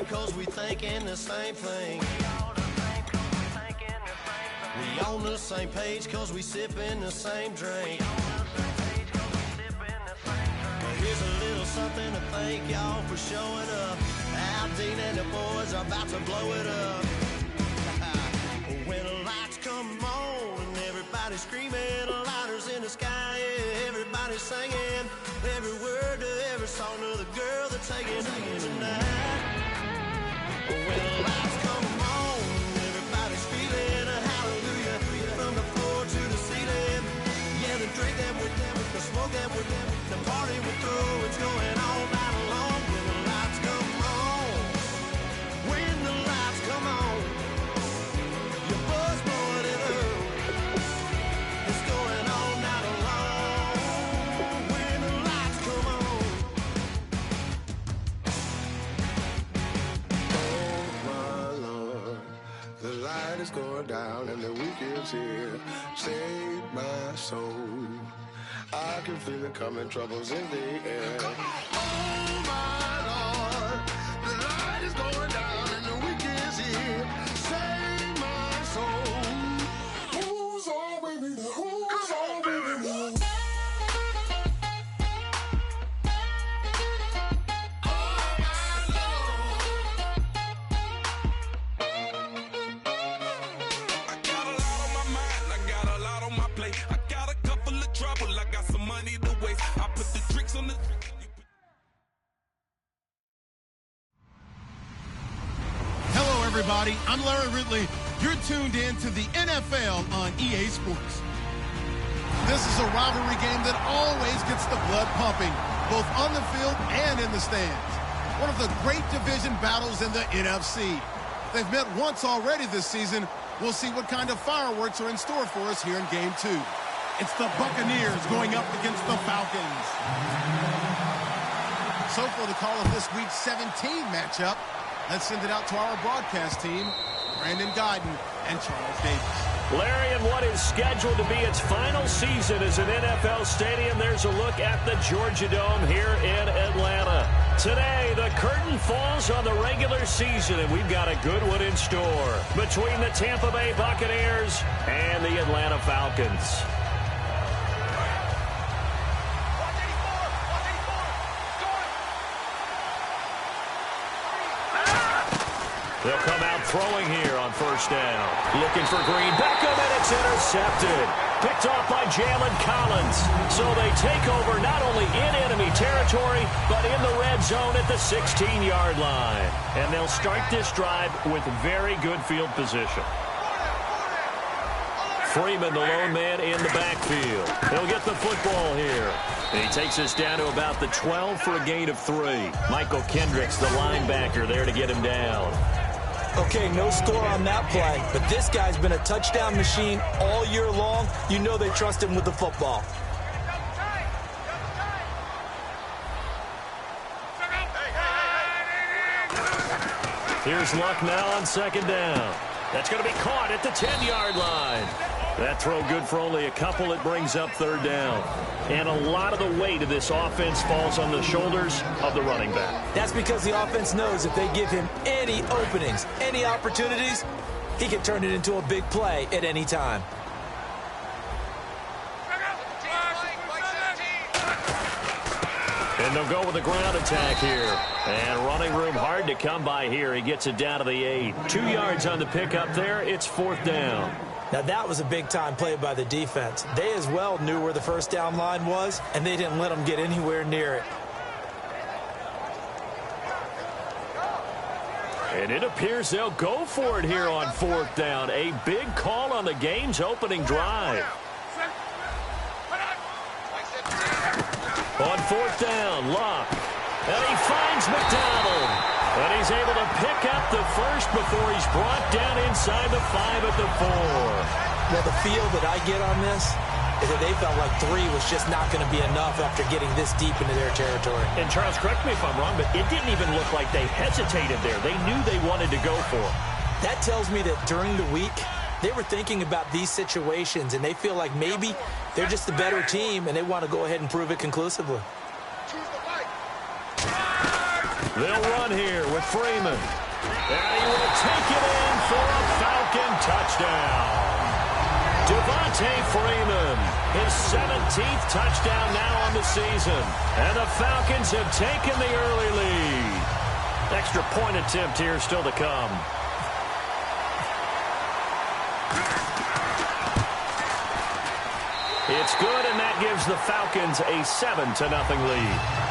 same cause we thinking the same thing. We on the same page cause we sipping the same drink. Here's a little something to thank y'all for showing up. Al Dean and the boys are about to blow it up. When the lights come on and everybody's screaming, lighters in the sky, yeah, everybody's singing every word to every song of the girl they're taking home tonight. When the lights come on, everybody's feeling a hallelujah from the floor to the ceiling. Yeah, the drink that with them, the smoke that with them, the party we throw, it's going all night long. When the lights come on, when the lights come on, your buzz more than earth. It's going all night long. When the lights come on. Oh my Lord, the light is going down and the weekend's here. Save my soul. I can feel it coming, troubles in the air. Oh my Lord, the light is going down and the weekend's here. Save my soul. Who's on with me? Who's on with me? Oh my Lord. I got a lot on my mind, I got a lot on my plate. I got a couple of trouble, I got some money to waste. I put the tricks on the... Hello, everybody. I'm Larry Ridley. You're tuned in to the NFL on EA Sports. This is a rivalry game that always gets the blood pumping, both on the field and in the stands. One of the great division battles in the NFC. They've met once already this season. We'll see what kind of fireworks are in store for us here in Game 2. It's the Buccaneers going up against the Falcons. So for the call of this week's 17 matchup, let's send it out to our broadcast team, Brandon Guyton and Charles Davis. Larry, in what is scheduled to be its final season as an NFL stadium, there's a look at the Georgia Dome here in Atlanta. Today, the curtain falls on the regular season, and we've got a good one in store between the Tampa Bay Buccaneers and the Atlanta Falcons. They'll come out throwing here on first down. Looking for Green. Beckham, and it's intercepted. Picked off by Jalen Collins. So they take over not only in enemy territory, but in the red zone at the 16-yard line. And they'll start this drive with very good field position. Freeman, the lone man in the backfield. He'll get the football here. And he takes us down to about the 12 for a gain of 3. Michael Kendricks, the linebacker, there to get him down. Okay, no score on that play, but this guy's been a touchdown machine all year long. You know they trust him with the football. Here's Luck now on second down. That's going to be caught at the 10-yard line. That throw good for only a couple. It brings up third down. And a lot of the weight of this offense falls on the shoulders of the running back. That's because the offense knows if they give him any openings, any opportunities, he can turn it into a big play at any time. And they'll go with a ground attack here. And running room hard to come by here. He gets it down to the 8. 2 yards on the pickup there. It's fourth down. Now, that was a big-time play by the defense. They as well knew where the first down line was, and they didn't let them get anywhere near it. And it appears they'll go for it here on fourth down. A big call on the game's opening drive. On fourth down, Luck. And he finds McDonald. And he's able to pick up the first before he's brought down inside the 5 at the 4. Well, the feel that I get on this is that they felt like 3 was just not going to be enough after getting this deep into their territory. And Charles, correct me if I'm wrong, but it didn't even look like they hesitated there. They knew they wanted to go for it. That tells me that during the week, they were thinking about these situations, and they feel like maybe they're just the better team, and they want to go ahead and prove it conclusively. They'll run here with Freeman. And he will take it in for a Falcon touchdown. Devontae Freeman, his 17th touchdown now on the season. And the Falcons have taken the early lead. Extra point attempt here still to come. It's good, and that gives the Falcons a 7-0 lead.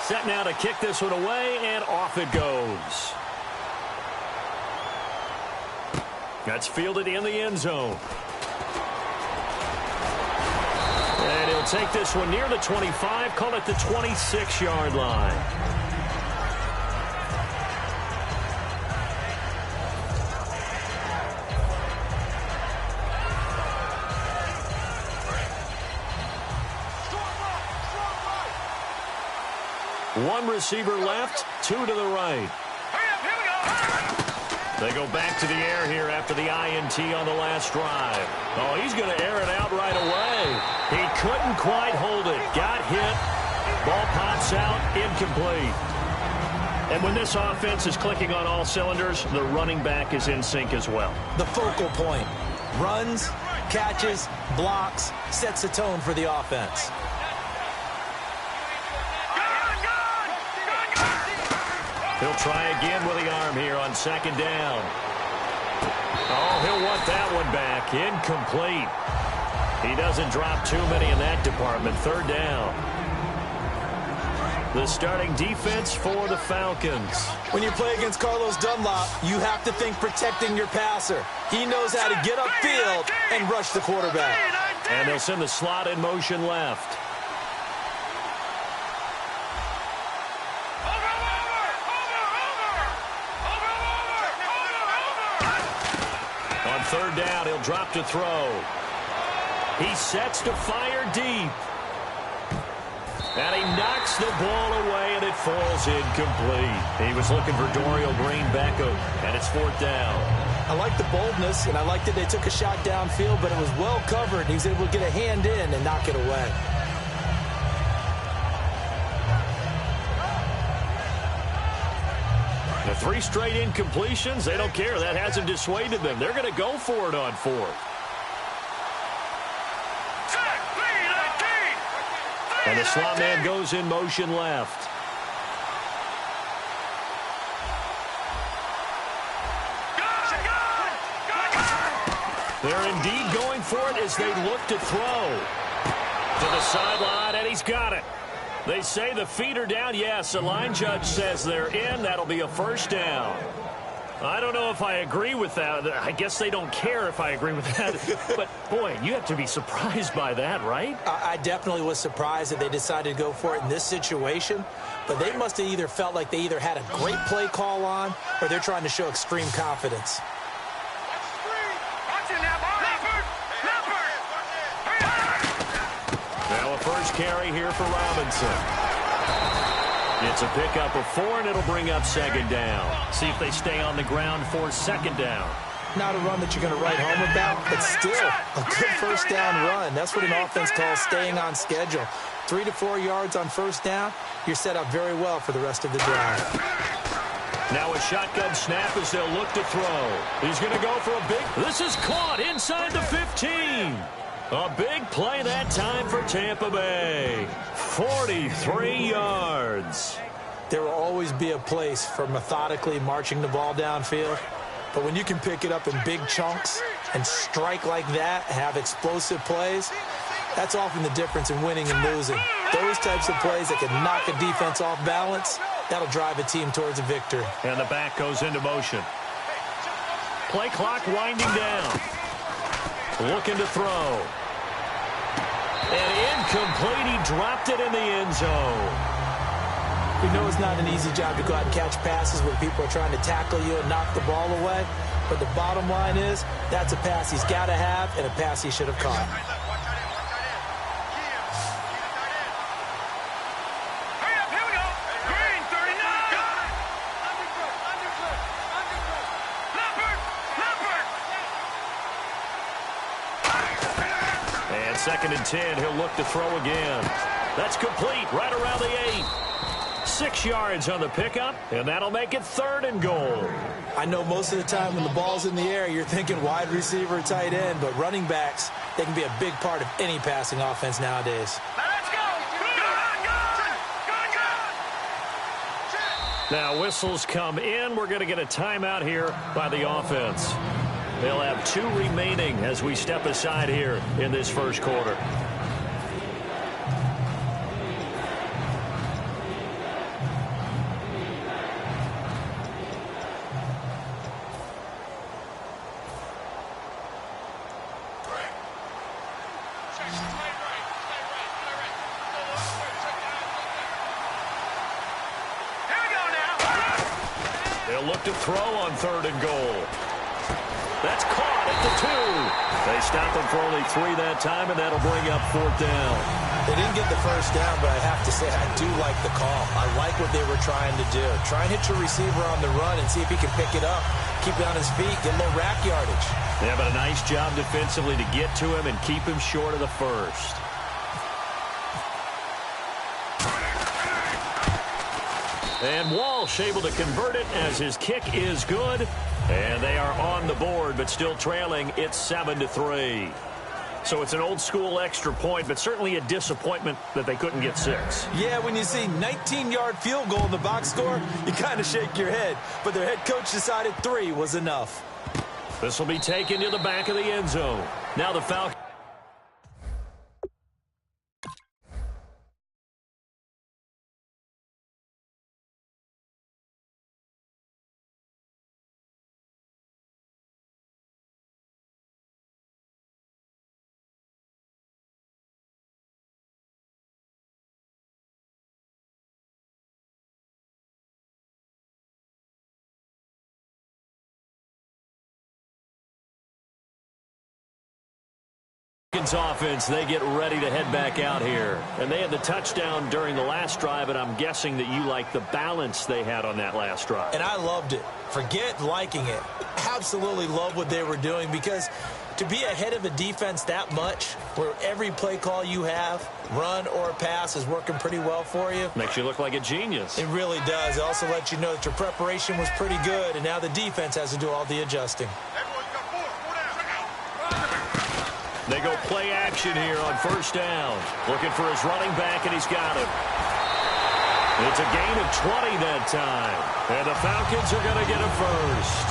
Set now to kick this one away, and off it goes. That's fielded in the end zone. And he'll take this one near the 25, call it the 26-yard line. One receiver left, two to the right. They go back to the air here after the INT on the last drive. Oh, he's going to air it out right away. He couldn't quite hold it. Got hit. Ball pops out, incomplete. And when this offense is clicking on all cylinders, the running back is in sync as well. The focal point. Runs, catches, blocks, sets the tone for the offense. He'll try again with the arm here on second down. Oh, he'll want that one back. Incomplete. He doesn't drop too many in that department. Third down. The starting defense for the Falcons. When you play against Carlos Dunlop, you have to think protecting your passer. He knows how to get upfield and rush the quarterback. And they'll send the slot in motion left. Third down, he'll drop to throw. He sets to fire deep. And he knocks the ball away, and it falls incomplete. He was looking for Dorial Green-Beckham, and it's fourth down. I like the boldness, and I like that they took a shot downfield, but it was well covered. He was able to get a hand in and knock it away. The 3 straight incompletions, they don't care. That hasn't dissuaded them. They're going to go for it on fourth. And the slot man goes in motion left. They're indeed going for it as they look to throw. To the sideline, and he's got it. They say the feet are down. Yes, the line judge says they're in. That'll be a first down. I don't know if I agree with that. I guess they don't care if I agree with that. But, boy, you have to be surprised by that, right? I definitely was surprised that they decided to go for it in this situation. But they must have either felt like they either had a great play call on or they're trying to show extreme confidence. Now a first carry here for Robinson. It's a pickup of 4, and it'll bring up second down. See if they stay on the ground for second down. Not a run that you're going to write home about, but still a good first down run. That's what an offense calls staying on schedule. 3 to 4 yards on first down, you're set up very well for the rest of the drive. Now a shotgun snap as they'll look to throw. He's going to go for a big. This is caught inside the 15. A big play that time for Tampa Bay. 43 yards. There will always be a place for methodically marching the ball downfield. But when you can pick it up in big chunks and strike like that, have explosive plays, that's often the difference in winning and losing. Those types of plays that can knock a defense off balance, that'll drive a team towards a victory. And the back goes into motion. Play clock winding down. Looking to throw. And incomplete. He dropped it in the end zone. We know it's not an easy job to go out and catch passes when people are trying to tackle you and knock the ball away. But the bottom line is, that's a pass he's got to have and a pass he should have caught. And 2nd and 10, he'll look to throw again. That's complete right around the 8. 6 yards on the pickup, and that'll make it 3rd and goal. I know most of the time when the ball's in the air, you're thinking wide receiver, tight end, but running backs, they can be a big part of any passing offense nowadays. Now whistles come in. We're going to get a timeout here by the offense. They'll have 2 remaining as we step aside here in this first quarter. They'll look to throw on 3rd and goal. That's caught at the 2. They stopped them for only 3 that time, and that'll bring up 4th down. They didn't get the first down, but I have to say I do like the call. I like what they were trying to do. Try and hit your receiver on the run and see if he can pick it up. Keep it on his feet, get a little rack yardage. Yeah, but a nice job defensively to get to him and keep him short of the first. And Walsh able to convert it as his kick is good. And they are on the board, but still trailing. It's 7-3. So it's an old-school extra point, but certainly a disappointment that they couldn't get 6. Yeah, when you see 19-yard field goal in the box score, you kind of shake your head. But their head coach decided 3 was enough. This will be taken to the back of the end zone. Now the Falcons. Offense, they get ready to head back out here. And they had the touchdown during the last drive, and I'm guessing that you like the balance they had on that last drive. And I loved it. Forget liking it. Absolutely love what they were doing, because to be ahead of a defense that much, where every play call you have, run or pass, is working pretty well for you. Makes you look like a genius. It really does. It also lets you know that your preparation was pretty good, and now the defense has to do all the adjusting. They go play action here on 1st down. Looking for his running back, and he's got him. It's a gain of 20 that time. And the Falcons are going to get a first.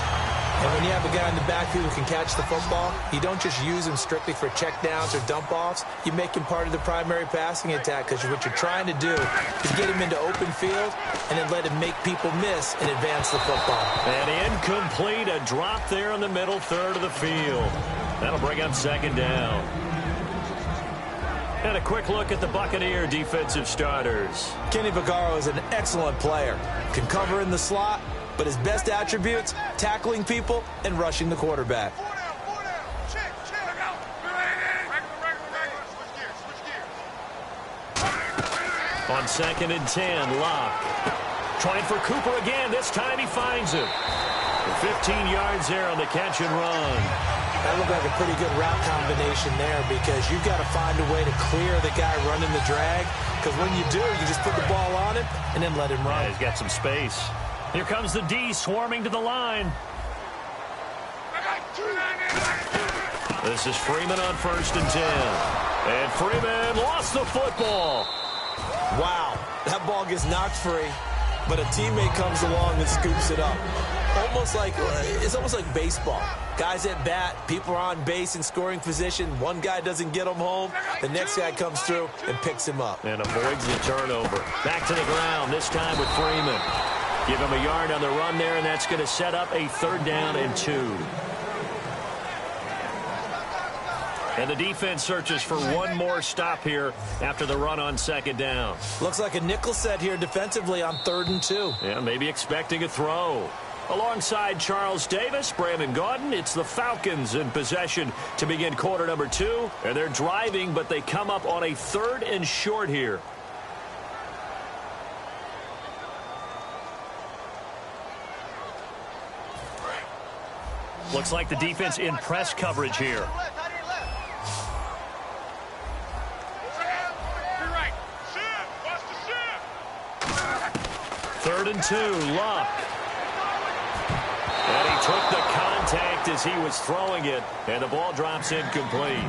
And when you have a guy in the backfield who can catch the football, you don't just use him strictly for checkdowns or dump-offs. You make him part of the primary passing attack, because what you're trying to do is get him into open field and then let him make people miss and advance the football. And incomplete, a drop there in the middle third of the field. That'll bring up 2nd down. And a quick look at the Buccaneer defensive starters. Kenny Vaccaro is an excellent player. Can cover in the slot, but his best attributes, tackling people and rushing the quarterback. On 2nd and 10, Locke. Trying for Cooper again. This time he finds him. 15 yards there on the catch and run. That looked like a pretty good route combination there, because you've got to find a way to clear the guy running the drag, because when you do, you just put the ball on him and then let him run. Yeah, he's got some space. Here comes the D swarming to the line. This is Freeman on 1st and 10. And Freeman lost the football. Wow, that ball gets knocked free, but a teammate comes along and scoops it up. It's almost like baseball. Guys at bat, people are on base in scoring position. One guy doesn't get him home. The next guy comes through and picks him up. And avoids the turnover. Back to the ground, this time with Freeman. Give him a yard on the run there, and that's going to set up a 3rd down and 2. And the defense searches for one more stop here after the run on 2nd down. Looks like a nickel set here defensively on 3rd and 2. Yeah, maybe expecting a throw. Alongside Charles Davis, Brandon Gaudin, it's the Falcons in possession to begin quarter number 2. And they're driving, but they come up on a 3rd and short here. Looks like the defense in press coverage here. 3rd and 2, Luck. And he took the contact as he was throwing it, and the ball drops incomplete.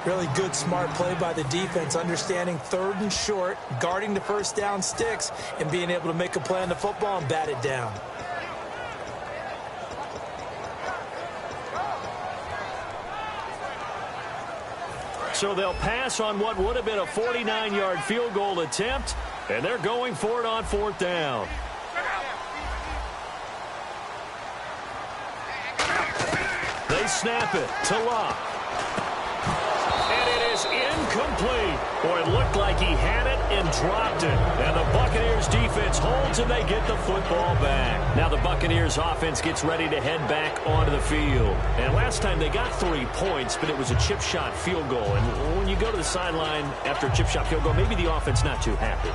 Really good, smart play by the defense, understanding 3rd and short, guarding the first down sticks, and being able to make a play on the football and bat it down. So they'll pass on what would have been a 49-yard field goal attempt, and they're going for it on 4th down. They snap it to Luck. And it is incomplete. Boy, it looked like he had it and dropped it. And the Buccaneers defense holds and they get the football back. Now the Buccaneers offense gets ready to head back onto the field. And last time they got 3 points, but it was a chip shot field goal. And when you go to the sideline after a chip shot field goal, maybe the offense not too happy.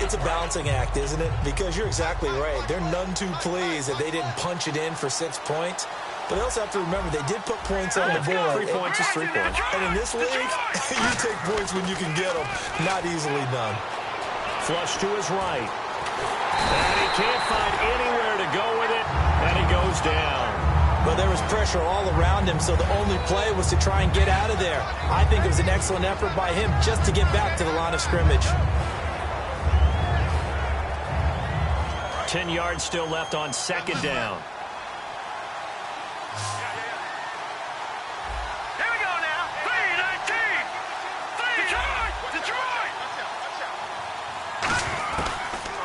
It's a balancing act, isn't it? Because you're exactly right. They're none too pleased that they didn't punch it in for 6 points. But they also have to remember they did put points on the board. 3 points is 3 points. And in this league, you take points when you can get them. Not easily done. Flush to his right. And he can't find anywhere to go with it. And he goes down. Well, there was pressure all around him, so the only play was to try and get out of there. I think it was an excellent effort by him just to get back to the line of scrimmage. 10 yards still left on 2nd down.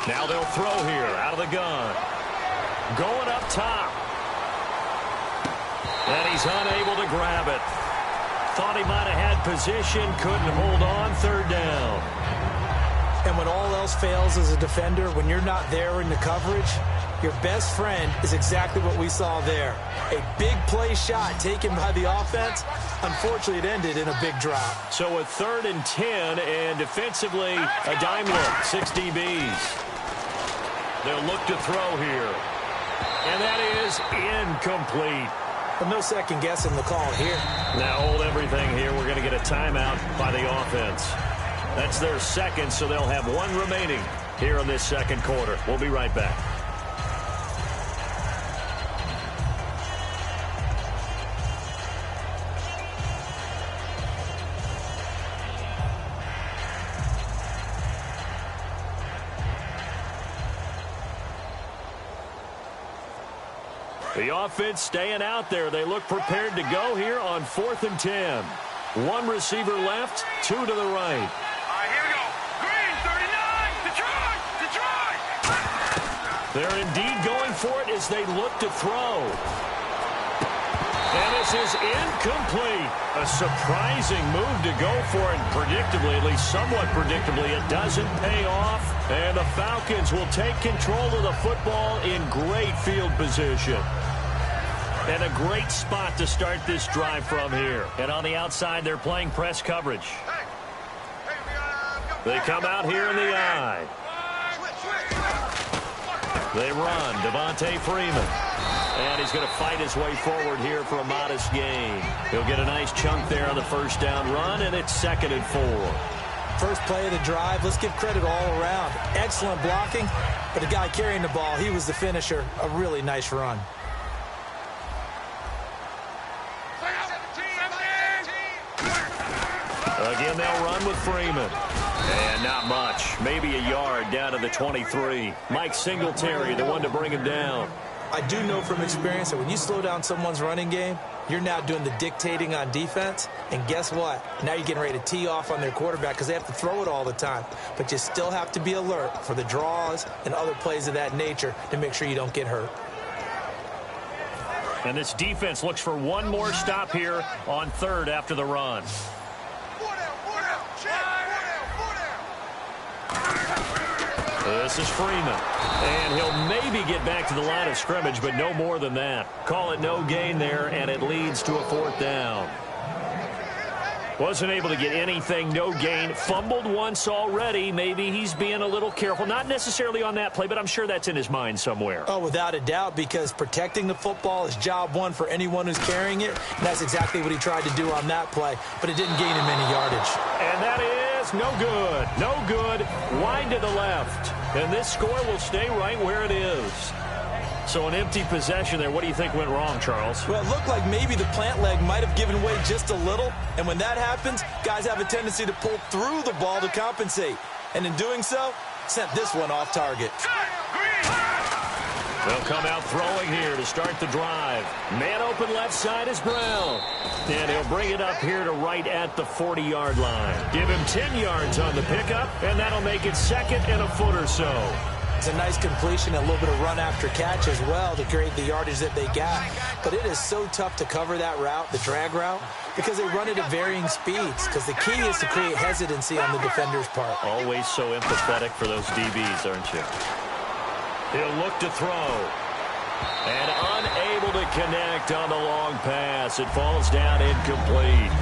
Now they'll throw here out of the gun. Going up top. And he's unable to grab it. Thought he might have had position, couldn't hold on, 3rd down. And when all else fails as a defender, when you're not there in the coverage, your best friend is exactly what we saw there. A big play shot taken by the offense. Unfortunately, it ended in a big drop. So a 3rd and 10, and defensively, a dime look, 6 DBs. They'll look to throw here. And that is incomplete. But no second guessing the call here. Now hold everything here. We're going to get a timeout by the offense. That's their 2nd, so they'll have 1 remaining here in this 2nd quarter. We'll be right back. The offense staying out there. They look prepared to go here on 4th and 10. 1 receiver left, 2 to the right. All right, here we go. Green, 39, Detroit, Detroit. They're indeed going for it as they look to throw. And this is incomplete. A surprising move to go for it. Predictably, at least somewhat predictably, it doesn't pay off. And the Falcons will take control of the football in great field position. And a great spot to start this drive from here. And on the outside, they're playing press coverage. They come out here in the eye. They run. Devontae Freeman. And he's going to fight his way forward here for a modest gain. He'll get a nice chunk there on the 1st down run, and it's 2nd and 4. First play of the drive, let's give credit all around. Excellent blocking, but the guy carrying the ball, he was the finisher. A really nice run. Again, they'll run with Freeman. And not much. Maybe a yard down to the 23. Mike Singletary, the one to bring him down. I do know from experience that when you slow down someone's running game, you're now doing the dictating on defense. And guess what? Now you're getting ready to tee off on their quarterback because they have to throw it all the time. But you still have to be alert for the draws and other plays of that nature to make sure you don't get hurt. And this defense looks for 1 more stop here on 3rd after the run. This is Freeman. And he'll maybe get back to the line of scrimmage, but no more than that. Call it no gain there, and it leads to a 4th down. Wasn't able to get anything, no gain. Fumbled once already. Maybe he's being a little careful. Not necessarily on that play, but I'm sure that's in his mind somewhere. Oh, without a doubt, because protecting the football is job 1 for anyone who's carrying it. And that's exactly what he tried to do on that play, but it didn't gain him any yardage. And that is no good. No good. Wide to the left. And this score will stay right where it is. So an empty possession there. What do you think went wrong, Charles? Well, it looked like maybe the plant leg might have given way just a little. And when that happens, guys have a tendency to pull through the ball to compensate. And in doing so, sent this one off target. They'll come out throwing here to start the drive. Man open left side is Brown. And he'll bring it up here to right at the 40-yard line. Give him 10 yards on the pickup, and that'll make it second and a foot or so. It's a nice completion, a little bit of run after catch as well to create the yardage that they got. But it is so tough to cover that route, the drag route, because they run it at varying speeds. Because the key is to create hesitancy on the defender's part. Always so empathetic for those DBs, aren't you? He'll look to throw. And unable to connect on the long pass. It falls down incomplete.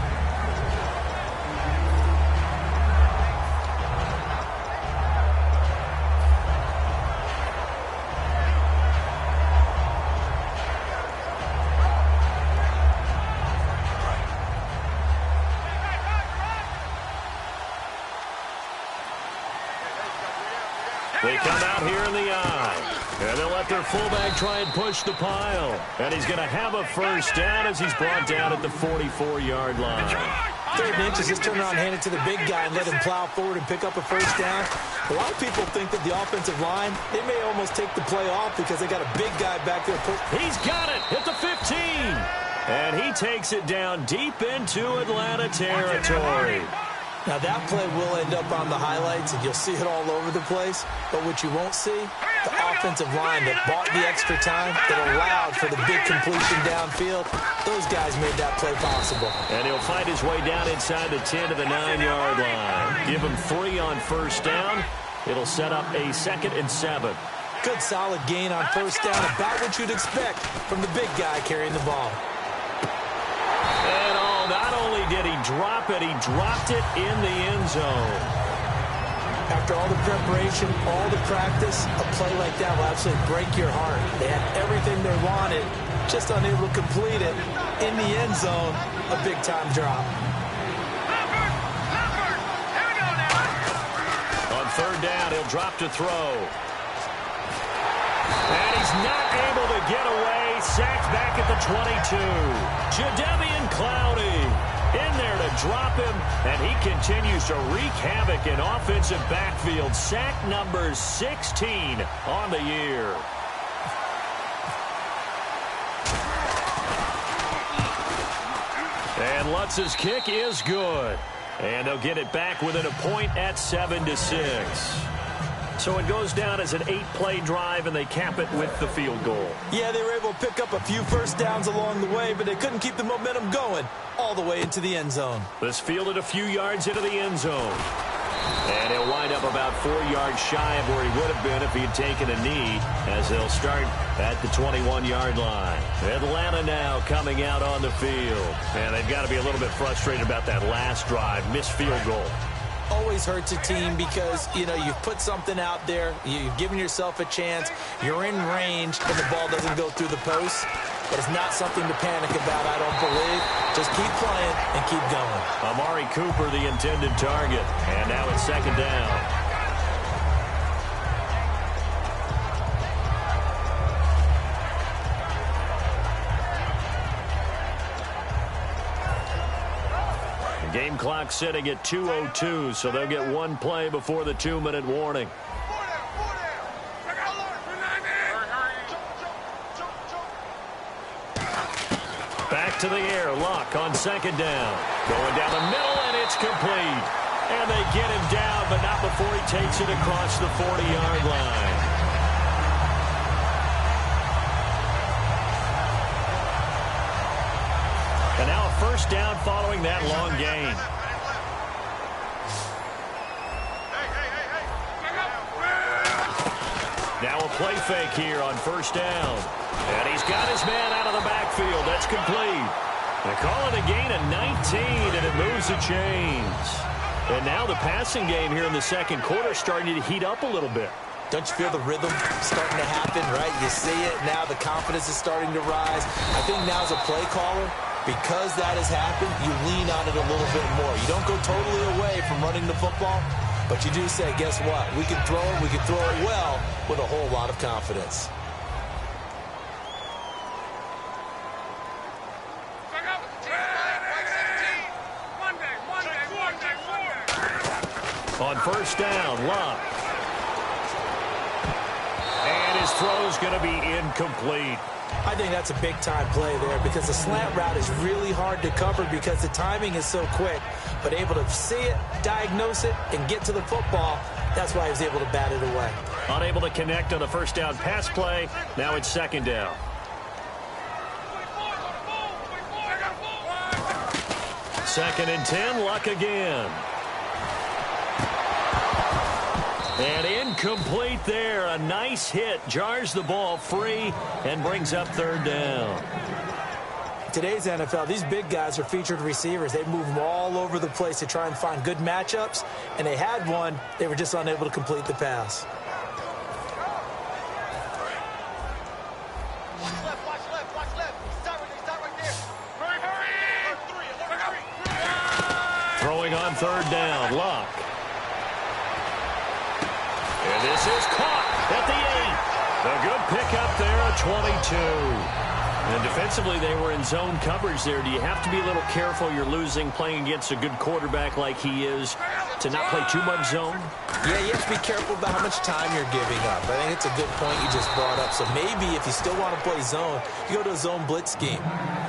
They come out here in the eye. And they'll let their fullback try and push the pile. And he's going to have a first down as he's brought down at the 44-yard line. 3rd and inches, just turn around, hand it to the big guy, and let him plow forward and pick up a first down. A lot of people think that the offensive line, they may almost take the play off because they got a big guy back there. He's got it at the 15. And he takes it down deep into Atlanta territory. Now, that play will end up on the highlights, and you'll see it all over the place. But what you won't see, the offensive line that bought the extra time, that allowed for the big completion downfield, those guys made that play possible. And he'll find his way down inside the 10 to the 9-yard line. Give him 3 on first down. It'll set up a 2nd and 7. Good solid gain on first down, about what you'd expect from the big guy carrying the ball. And not only did he drop it, he dropped it in the end zone. After all the preparation, all the practice, a play like that will absolutely break your heart. They had everything they wanted, just unable to complete it. In the end zone, a big-time drop. On 3rd down, he'll drop to throw. And he's not able to get away. Sacked back at the 22. Jadeveon Clowney in there to drop him, and he continues to wreak havoc in offensive backfield. Sack number 16 on the year. And Lutz's kick is good. And they'll get it back within a point at 7-6. So it goes down as an 8-play drive, and they cap it with the field goal. Yeah, they were able to pick up a few first downs along the way, but they couldn't keep the momentum going all the way into the end zone. This fielded a few yards into the end zone. And he'll wind up about 4 yards shy of where he would have been if he had taken a knee, as they'll start at the 21-yard line. Atlanta now coming out on the field. And they've got to be a little bit frustrated about that last drive, missed field goal. Always hurts a team because, you know, you've put something out there, you've given yourself a chance, you're in range, and the ball doesn't go through the post. But it's not something to panic about, I don't believe. Just keep playing and keep going. Amari Cooper, the intended target. And now it's 2nd down. Game clock sitting at 2:02, so they'll get 1 play before the 2-minute warning. Back to the air, Luck on 2nd down. Going down the middle, and it's complete. And they get him down, but not before he takes it across the 40-yard line. And now a first down following that long gain. Now a play fake here on first down. And he's got his man out of the backfield. That's complete. They call it a gain of 19, and it moves the chains. And now the passing game here in the second quarter starting to heat up a little bit. Don't you feel the rhythm starting to happen, right? You see it. Now the confidence is starting to rise. I think now as a play caller, because that has happened, you lean on it a little bit more. You don't go totally away from running the football, But you do say, guess what? We can throw it. We can throw it well with a whole lot of confidence. On first down, Luck. And his throw's going to be incomplete. I think that's a big-time play there because the slant route is really hard to cover because the timing is so quick. But able to see it, diagnose it, and get to the football, that's why he was able to bat it away. Unable to connect on the first down pass play. Now it's second down. Second and 10, Luck again. And incomplete there. A nice hit. Jars the ball free and brings up third down. Today's NFL, these big guys are featured receivers. They move them all over the place to try and find good matchups. And they had one. They were just unable to complete the pass. Throwing on third down, Luck. And this is caught at the 8. A good pickup there at 22. And defensively, they were in zone coverage there. Do you have to be a little careful? You're losing playing against a good quarterback like he is to not play too much zone? Yeah, you have to be careful about how much time you're giving up. I think it's a good point you just brought up. So maybe if you still want to play zone, you go to a zone blitz scheme.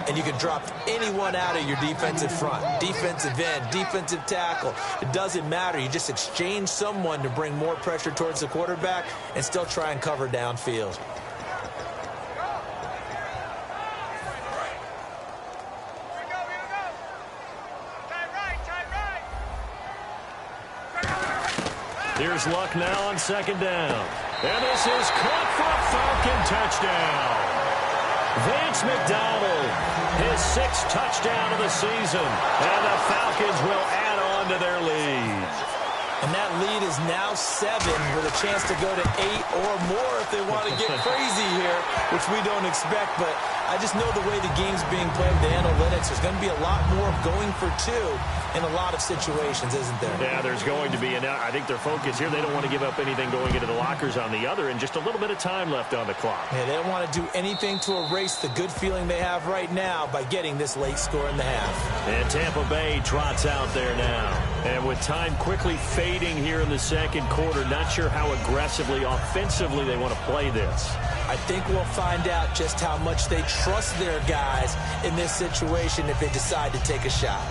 And you can drop anyone out of your defensive front, defensive end, defensive tackle. It doesn't matter. You just exchange someone to bring more pressure towards the quarterback and still try and cover downfield. Here's Luck now on second down. And this is caught for a Falcon touchdown. Vance McDonald, his 6th touchdown of the season. And the Falcons will add on to their lead. And that lead is now 7 with a chance to go to 8 or more if they want to get crazy here, which we don't expect. But I just know the way the game's being played, the analytics, there's going to be a lot more going for 2 in a lot of situations, isn't there? Yeah, there's going to be. And I think their focus here, they don't want to give up anything going into the lockers on the other, and just a little bit of time left on the clock. Yeah, they don't want to do anything to erase the good feeling they have right now by getting this late score in the half. And Tampa Bay trots out there now. And with time quickly fading here in the second quarter, not sure how aggressively, offensively they want to play this. I think we'll find out just how much they trust their guys in this situation if they decide to take a shot.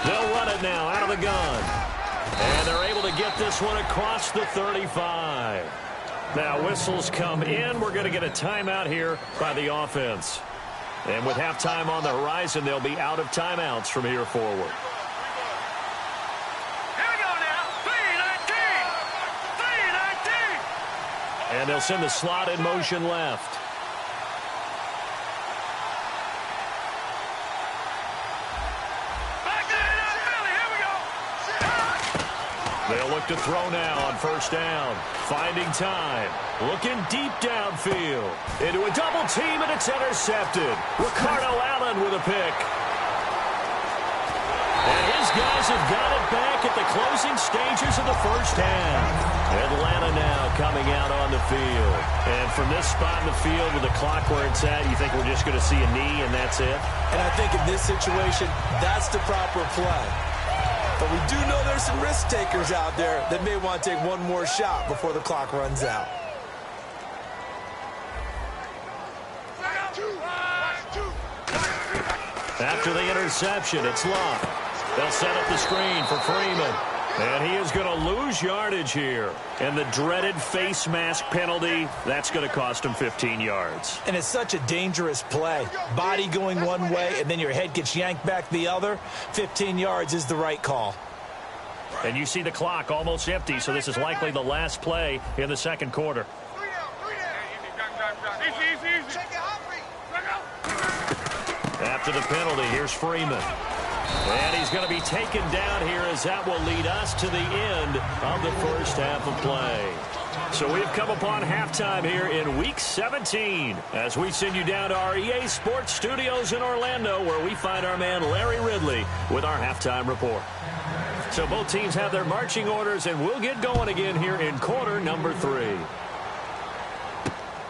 They'll run it now out of the gun. And they're able to get this one across the 35. Now whistles come in. We're going to get a timeout here by the offense. And with halftime on the horizon, they'll be out of timeouts from here forward. Here we go now. 3-19. And they'll send the slot in motion left. They'll look to throw now on first down. Finding time. Looking deep downfield. Into a double team, and it's intercepted. Ricardo Allen with a pick. And his guys have got it back at the closing stages of the first half. Atlanta now coming out on the field. And from this spot in the field with the clock where it's at, you think we're just going to see a knee and that's it? And I think in this situation, that's the proper play. But we do know there's some risk takers out there that may want to take one more shot before the clock runs out. After the interception, it's Luck. They'll set up the screen for Freeman. And he is going to lose yardage here. And the dreaded face mask penalty, that's going to cost him 15 yards. And it's such a dangerous play. Body going one way, and then your head gets yanked back the other. 15 yards is the right call. And you see the clock almost empty, so this is likely the last play in the second quarter. After the penalty, here's Freeman. And he's going to be taken down here as that will lead us to the end of the first half of play. So we've come upon halftime here in Week 17 as we send you down to our EA Sports Studios in Orlando, where we find our man Larry Ridley with our halftime report. So both teams have their marching orders, and we'll get going again here in quarter number 3.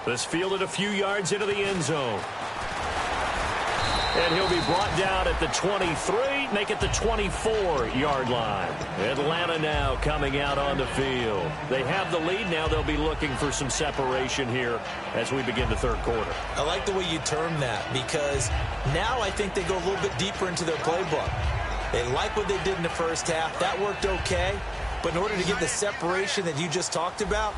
This fielded a few yards into the end zone. And he'll be brought down at the 23, make it the 24-yard line. Atlanta now coming out on the field. They have the lead now. They'll be looking for some separation here as we begin the third quarter. I like the way you term that, because now I think they go a little bit deeper into their playbook. They like what they did in the first half. That worked okay. But in order to get the separation that you just talked about,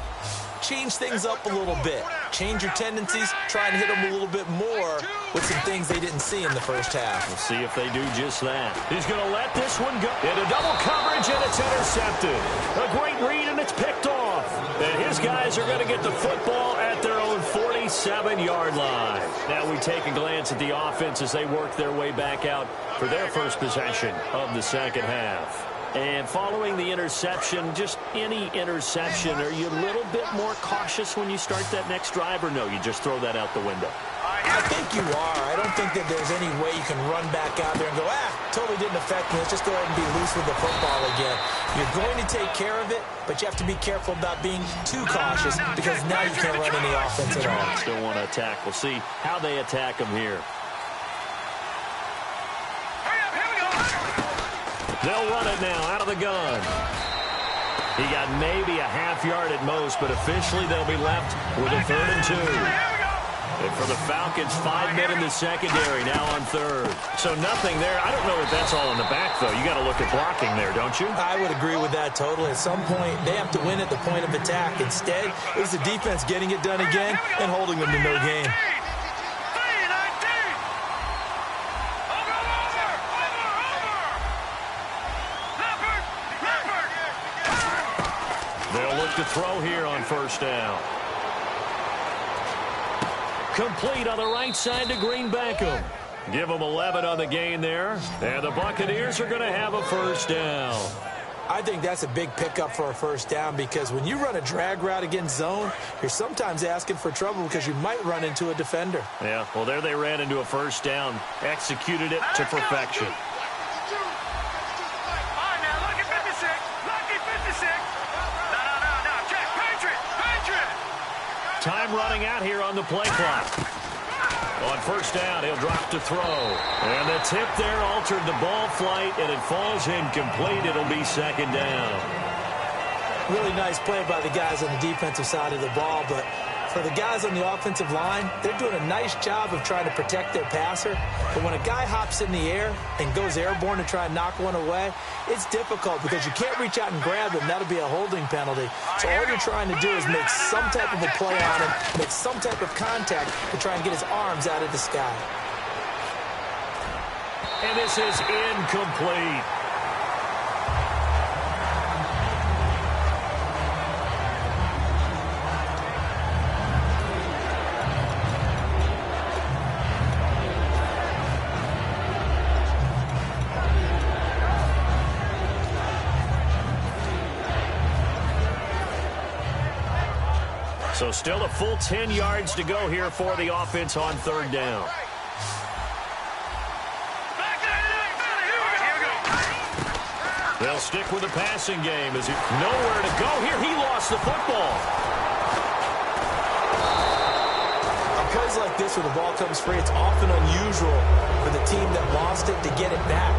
change things up a little bit. Change your tendencies. Try and hit them a little bit more with some things they didn't see in the first half. We'll see if they do just that. He's going to let this one go into double coverage, and it's intercepted. A great read, and it's picked off. And his guys are going to get the football at their own 47-yard line. Now we take a glance at the offense as they work their way back out for their first possession of the second half. And following the interception, just any interception, are you a little bit more cautious when you start that next drive, or no, you just throw that out the window? I think you are. I don't think that there's any way you can run back out there and go, totally didn't affect me. Let's just go ahead and be loose with the football again. You're going to take care of it, but you have to be careful about being too cautious, because now you can't run any offense at all. Still want to attack. We'll see how they attack them here. They'll run it now out of the gun. He got maybe a half yard at most, but officially they'll be left with a 3rd and 2. And for the Falcons, 5 men in the secondary now on 3rd. So nothing there. I don't know if that's all in the back, though. You got to look at blocking there, don't you? I would agree with that totally. At some point, they have to win at the point of attack. Instead, it was the defense getting it done again and holding them to no gain. To throw here on first down. Complete on the right side to Green Beckham. Give them 11 on the gain there. And the Buccaneers are going to have a first down. I think that's a big pickup for a first down, because when you run a drag route against zone, you're sometimes asking for trouble because you might run into a defender. Yeah, well, there they ran into a first down. Executed it to perfection. Time running out here on the play clock. On first down, he'll drop to throw. And the tip there altered the ball flight, and it falls incomplete. It'll be second down. Really nice play by the guys on the defensive side of the ball, but for the guys on the offensive line, they're doing a nice job of trying to protect their passer. But when a guy hops in the air and goes airborne to try and knock one away, it's difficult because you can't reach out and grab him. That'll be a holding penalty. So all you're trying to do is make some type of a play on him, make some type of contact to try and get his arms out of the sky. And this is incomplete. So still a full 10 yards to go here for the offense on third down. They'll stick with the passing game as he nowhere to go here. He lost the football. On plays like this where the ball comes free, it's often unusual for the team that lost it to get it back,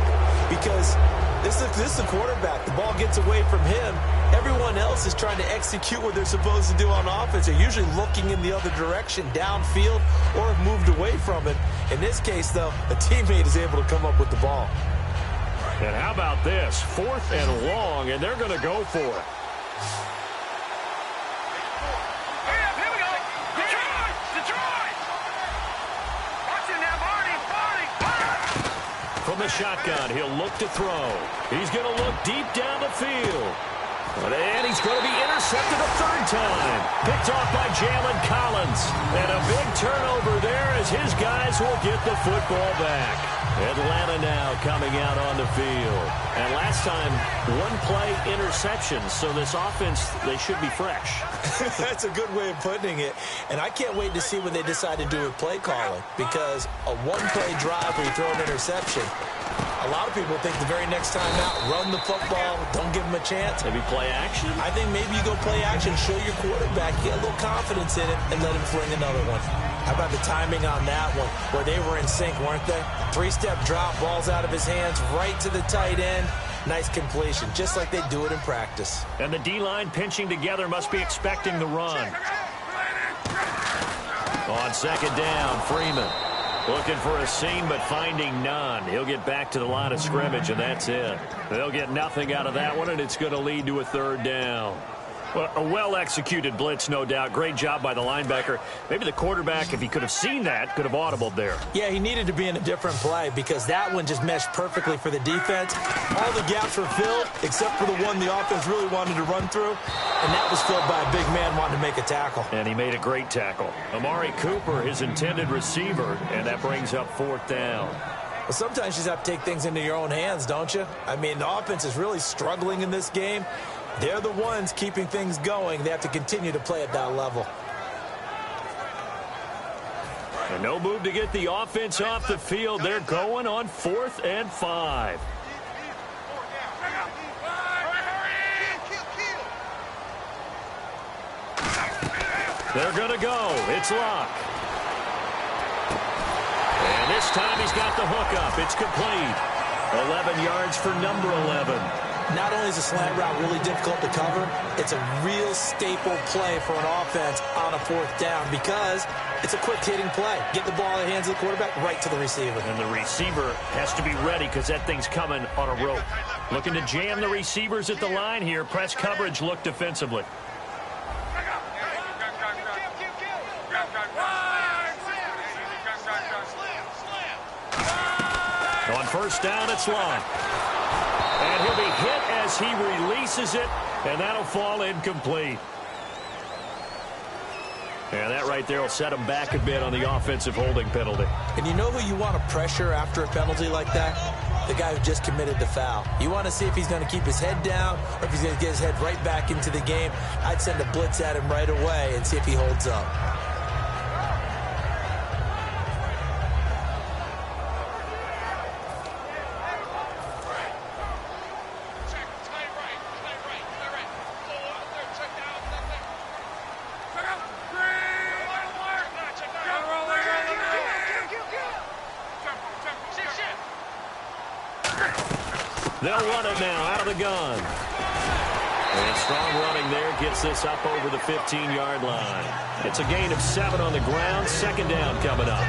because this is the quarterback. The ball gets away from him. Everyone else is trying to execute what they're supposed to do on offense. They're usually looking in the other direction, downfield, or have moved away from it. In this case, though, a teammate is able to come up with the ball. And how about this? 4th and long, and they're going to go for it. From the shotgun, he'll look to throw. He's going to look deep down the field. And he's going to be intercepted a 3rd time. Picked off by Jalen Collins. And a big turnover there as his guys will get the football back. Atlanta now coming out on the field. And last time, one play interception. So this offense, they should be fresh. That's a good way of putting it. And I can't wait to see what they decide to do with play calling. Because a one-play drive where you throw an interception, a lot of people think the very next time out, run the football, don't give them a chance. Maybe play action? I think maybe you go play action, show your quarterback, get a little confidence in it, and let him fling another one. How about the timing on that one, where they were in sync, weren't they? Three-step drop, ball's out of his hands, right to the tight end. Nice completion, just like they do it in practice. And the D-line pinching together must be expecting the run. On second down, Freeman. Looking for a seam, but finding none. He'll get back to the line of scrimmage, and that's it. They'll get nothing out of that one, and it's going to lead to a third down. Well, a well-executed blitz, no doubt. Great job by the linebacker. Maybe the quarterback, if he could have seen that, could have audibled there. Yeah, he needed to be in a different play because that one just meshed perfectly for the defense. All the gaps were filled except for the one the offense really wanted to run through, and that was filled by a big man wanting to make a tackle. And he made a great tackle. Amari Cooper, his intended receiver, and that brings up fourth down. Well, sometimes you just have to take things into your own hands, don't you? I mean, the offense is really struggling in this game. They're the ones keeping things going. They have to continue to play at that level. And no move to get the offense off the field. They're going on 4th and 5. They're going to go. It's Locke. And this time he's got the hook up. It's complete. 11 yards for number 11. Not only is a slant route really difficult to cover, it's a real staple play for an offense on a fourth down because it's a quick-hitting play. Get the ball in the hands of the quarterback right to the receiver. And the receiver has to be ready because that thing's coming on a rope. Looking to jam the receivers at the line here. Press coverage look defensively. On first down, it's Locke. And he'll be hit as he releases it, and that'll fall incomplete. And that right there will set him back a bit on the offensive holding penalty. And you know who you want to pressure after a penalty like that? The guy who just committed the foul. You want to see if he's going to keep his head down or if he's going to get his head right back into the game. I'd send a blitz at him right away and see if he holds up. They'll run it now out of the gun. And strong running there gets this up over the 15-yard line. It's a gain of 7 on the ground. Second down coming up.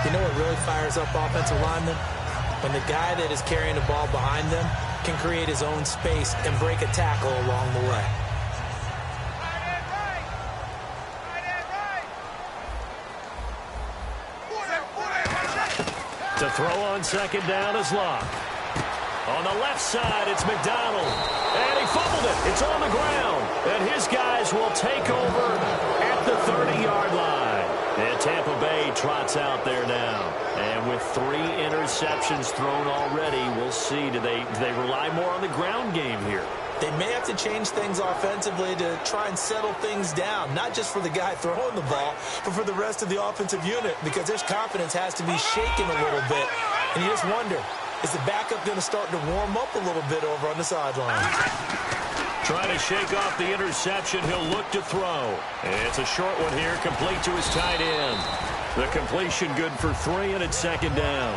You know what really fires up offensive linemen? When the guy that is carrying the ball behind them can create his own space and break a tackle along the way. To throw on second down is Locke. On the left side, it's McDonald. And he fumbled it. It's on the ground. And his guys will take over at the 30-yard line. And Tampa Bay trots out there now. And with 3 interceptions thrown already, we'll see. Do they rely more on the ground game here? They may have to change things offensively to try and settle things down, not just for the guy throwing the ball, but for the rest of the offensive unit, because their confidence has to be shaken a little bit. And you just wonder, is the backup going to start to warm up a little bit over on the sideline? Trying to shake off the interception. He'll look to throw. It's a short one here, complete to his tight end. The completion good for 3, and it's second down.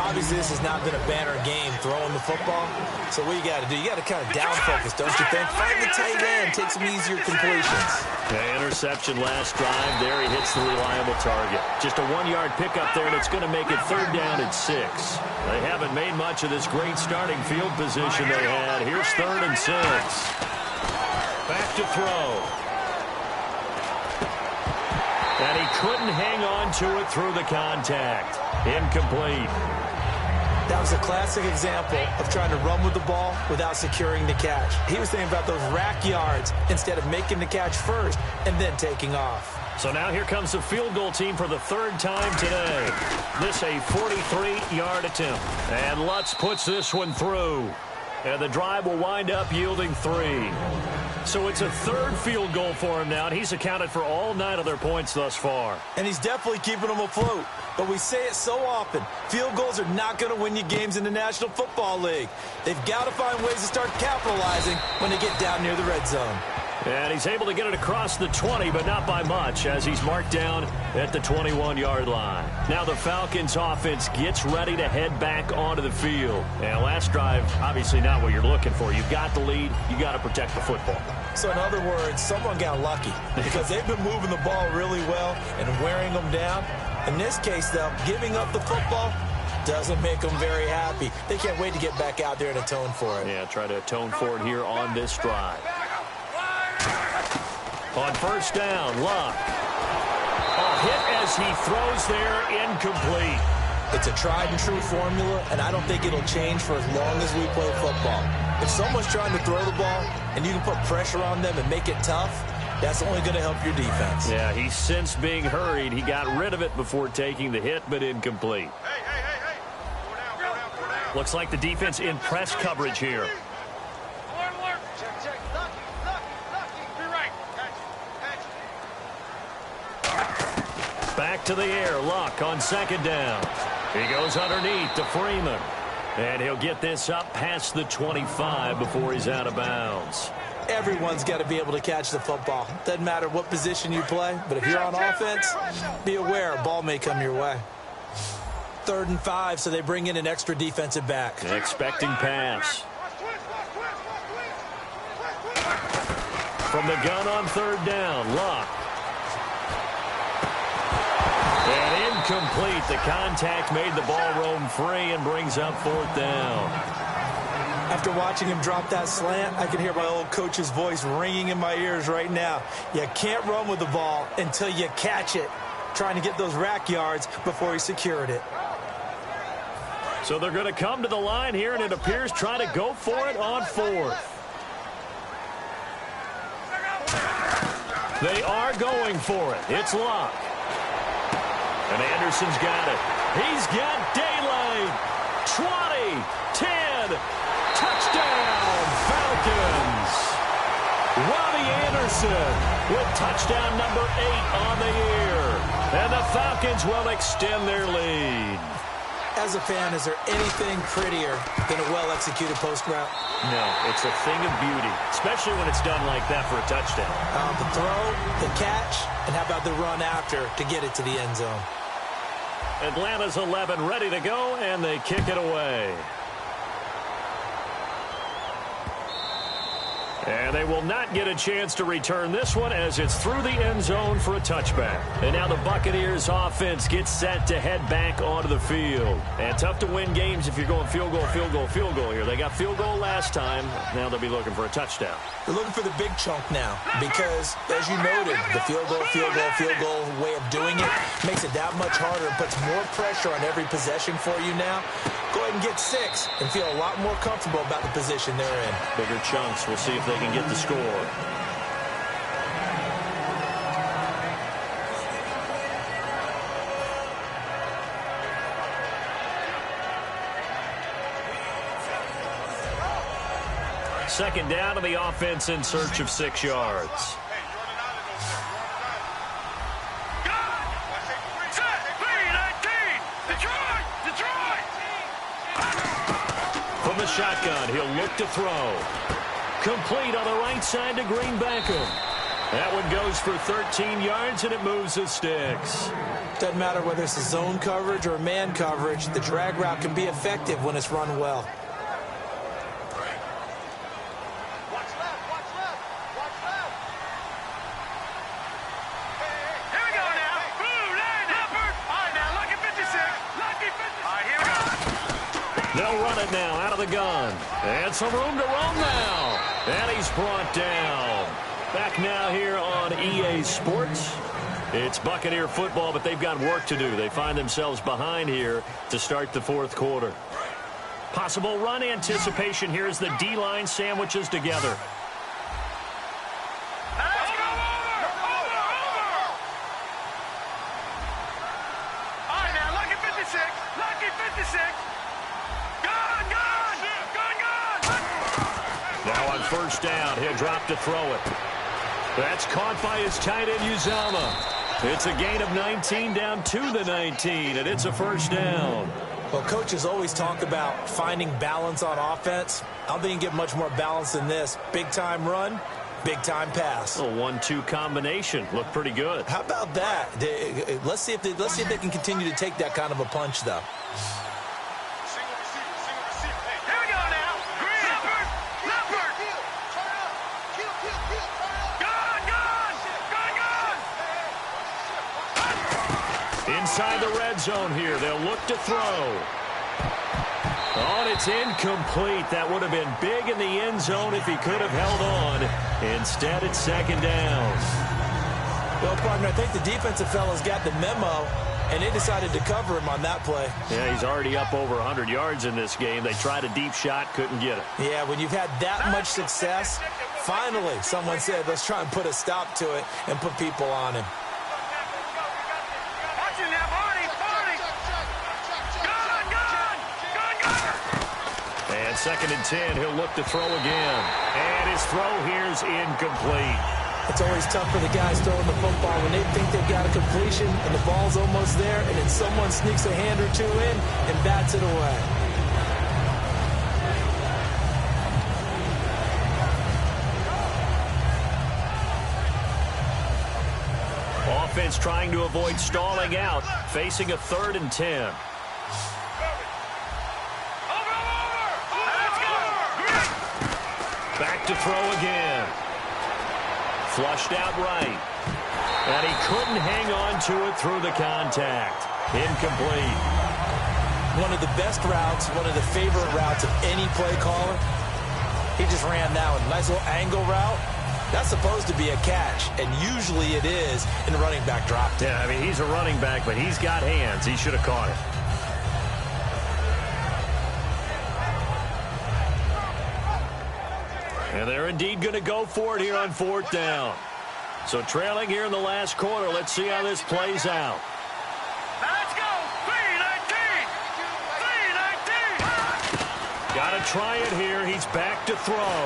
Obviously, this has not been a banner game throwing the football. So what you got to do, you got to kind of down focus, don't you think? Find the tight end, take some easier completions. Yeah, interception last drive. There he hits the reliable target. Just a 1-yard pickup there, and it's going to make it third down at 6. They haven't made much of this great starting field position they had. Here's 3rd and 6. Back to throw. And he couldn't hang on to it through the contact. Incomplete. That was a classic example of trying to run with the ball without securing the catch. He was thinking about those rack yards instead of making the catch first and then taking off. So now here comes the field goal team for the third time today. This a 43-yard attempt. And Lutz puts this one through. And the drive will wind up yielding 3. So it's a third field goal for him now, and he's accounted for all 9 of their points thus far. And he's definitely keeping them afloat. But we say it so often, field goals are not going to win you games in the National Football League. They've got to find ways to start capitalizing when they get down near the red zone. And he's able to get it across the 20, but not by much, as he's marked down at the 21-yard line. Now the Falcons offense gets ready to head back onto the field. And last drive, obviously not what you're looking for. You've got the lead. You got to protect the football. So in other words, someone got lucky because they've been moving the ball really well and wearing them down. In this case, though, giving up the football doesn't make them very happy. They can't wait to get back out there and atone for it. Yeah, try to atone for it here on this drive. On first down, Luck. A hit as he throws there, incomplete. It's a tried and true formula, and I don't think it'll change for as long as we play football. If someone's trying to throw the ball and you can put pressure on them and make it tough, that's only going to help your defense. Yeah, he's since being hurried. He got rid of it before taking the hit, but incomplete. Hey. Four down. Looks like the defense in press coverage here. Alert. Check. Lucky. Be right. Catch. Back to the air. Luck on second down. He goes underneath to Freeman. And he'll get this up past the 25 before he's out of bounds. Everyone's got to be able to catch the football. Doesn't matter what position you play, but if you're on offense, be aware a ball may come your way. 3rd and 5, so they bring in an extra defensive back. Expecting pass. From the gun on 3rd down, Luck. And incomplete. The contact made the ball roam free and brings up 4th down. After watching him drop that slant, I can hear my old coach's voice ringing in my ears right now. You can't run with the ball until you catch it. Trying to get those rack yards before he secured it. So they're going to come to the line here, and it appears trying to go for it on 4th. They are going for it. It's Luck. And Anderson's got it. He's got daylight. 20, 10, touchdown, Falcons. Robbie Anderson with touchdown number 8 on the year. And the Falcons will extend their lead. As a fan, is there anything prettier than a well-executed post route? No, it's a thing of beauty, especially when it's done like that for a touchdown. The throw, the catch, and how about the run after to get it to the end zone? Atlanta's 11 ready to go, and they kick it away. And they will not get a chance to return this one as it's through the end zone for a touchback. And now the Buccaneers offense gets set to head back onto the field. And tough to win games if you're going field goal here. They got field goal last time. Now they'll be looking for a touchdown. They're looking for the big chunk now because, as you noted, the field goal way of doing it makes it that much harder and puts more pressure on every possession for you now. Go ahead and get 6 and feel a lot more comfortable about the position they're in. Bigger chunks. We'll see if they can get the score. Second down to the offense in search of 6 yards. From the shotgun, he'll look to throw. Complete on the right side to Green Beckham. That one goes for 13 yards, and it moves the sticks. Doesn't matter whether it's a zone coverage or man coverage, the drag route can be effective when it's run well. They'll run it now out of the gun. And some room to roam now. And he's brought down. Back now here on EA Sports. It's Buccaneer football, but they've got work to do. They find themselves behind here to start the 4th quarter. Possible run anticipation here as the D-line sandwiches together. first down. He'll drop to throw it. That's caught by his tight end, Uzama. It's a gain of 19 down to the 19, and it's a first down. Well, coaches always talk about finding balance on offense. I don't think you can get much more balance than this. Big-time run, big-time pass. A 1-2 combination. Looked pretty good. How about that? Let's see if they can continue to take that kind of a punch, though. Here we go now. Green. Leopard. Gone. Inside the red zone here. They'll look to throw. Oh, and it's incomplete. That would have been big in the end zone if he could have held on. Instead, it's second down. Well, partner, I think the defensive fellas got the memo, and they decided to cover him on that play. Yeah, he's already up over 100 yards in this game. They tried a deep shot, couldn't get it. Yeah, when you've had that much success, finally someone said, let's try and put a stop to it and put people on him. And second and 10, he'll look to throw again. And his throw here's incomplete. It's always tough for the guys throwing the football when they think they've got a completion and the ball's almost there, and then someone sneaks a hand or two in and bats it away. Offense trying to avoid stalling out, facing a 3rd and 10. Back to throw again. Flushed out right. And he couldn't hang on to it through the contact. Incomplete. One of the best routes, one of the favorite routes of any play caller. He just ran that one. Nice little angle route. That's supposed to be a catch, and usually it is in the running back drop. Yeah, I mean, he's a running back, but he's got hands. He should have caught it. And they're indeed going to go for it here on 4th down. So trailing here in the last quarter. Let's see how this plays out. Let's go. 3-19. Got to try it here. He's back to throw.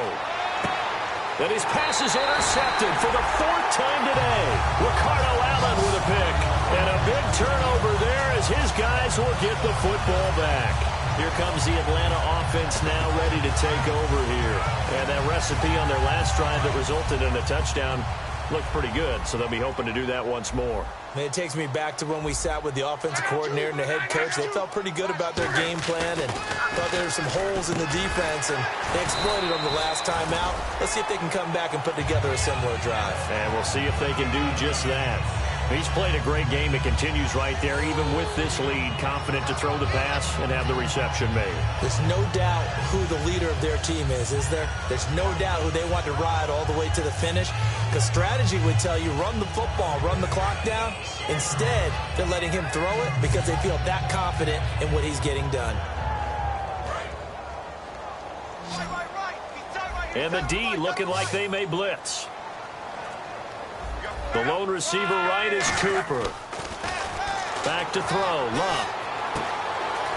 And his pass is intercepted for the 4th time today. Ricardo Allen with a pick. And a big turnover there as his guys will get the football back. Here comes the Atlanta offense now ready to take over here. And that recipe on their last drive that resulted in a touchdown looked pretty good, so they'll be hoping to do that once more. Man, it takes me back to when we sat with the offensive coordinator and the head coach. They felt pretty good about their game plan and thought there were some holes in the defense, and they exploited them the last time out. Let's see if they can come back and put together a similar drive. And we'll see if they can do just that. He's played a great game. It continues right there, even with this lead, confident to throw the pass and have the reception made. There's no doubt who the leader of their team is there? There's no doubt who they want to ride all the way to the finish, because strategy would tell you run the football, run the clock down. Instead, they're letting him throw it because they feel that confident in what he's getting done. And the D looking like they may blitz. The lone receiver right is Cooper. Back to throw. Love.